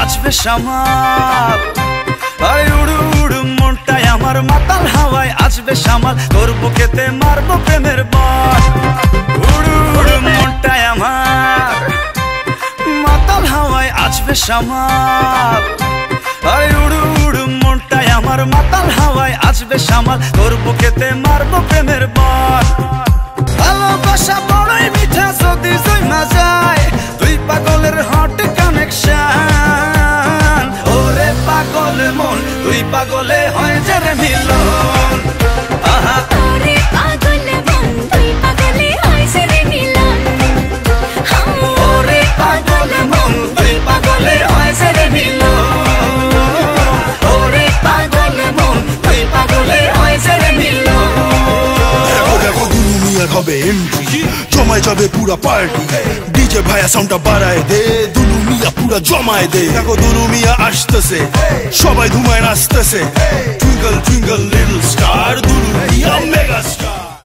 আসবে সামাল। আরে উড়ু উড়ু মনটাই আমার মাতাল হাওয়ায় আসবে সামাল, তোর বুকেতে মারবো প্রেমের বান। উড়ু উড়ু মনটাই আমার মাতাল হাওয়ায় আসবে সামাল। আরে উড়ু উড়ু মনটাই আমার মাতাল হাওয়ায় আসবে সামাল, তোর বুকেতে মারবো প্রেমের বান। ভালোবাসা বড়ই মিঠা যদি জমা যায়, তুই পাগলের হট কানেকশন। ওরে পাগল মন তুই পাগলে হয় যে রে মিলন। আহা ওরে পাগল মন তুই পাগলে হয় যে রে মিলন। ওরে পাগল মন তুই পাগলে হয় যে রে মিলন। ওরে পাগল মন তুই পাগলে হয় যে রে মিলন। দেখো দুলু মিয়ার হবে এন্ট্রি, জমায় যাবে পুরা পার্টি। ডিজে ভাইয়া সাউন্ডটা বাড়ায় দে, দুলু মিয়া পুরা জমায় দে। দেখো দুলু মিয়া আসতেছে, সবাই ধুমায় নাচতেছে। Twinkle twinkle little star, Dulu Mia mega star.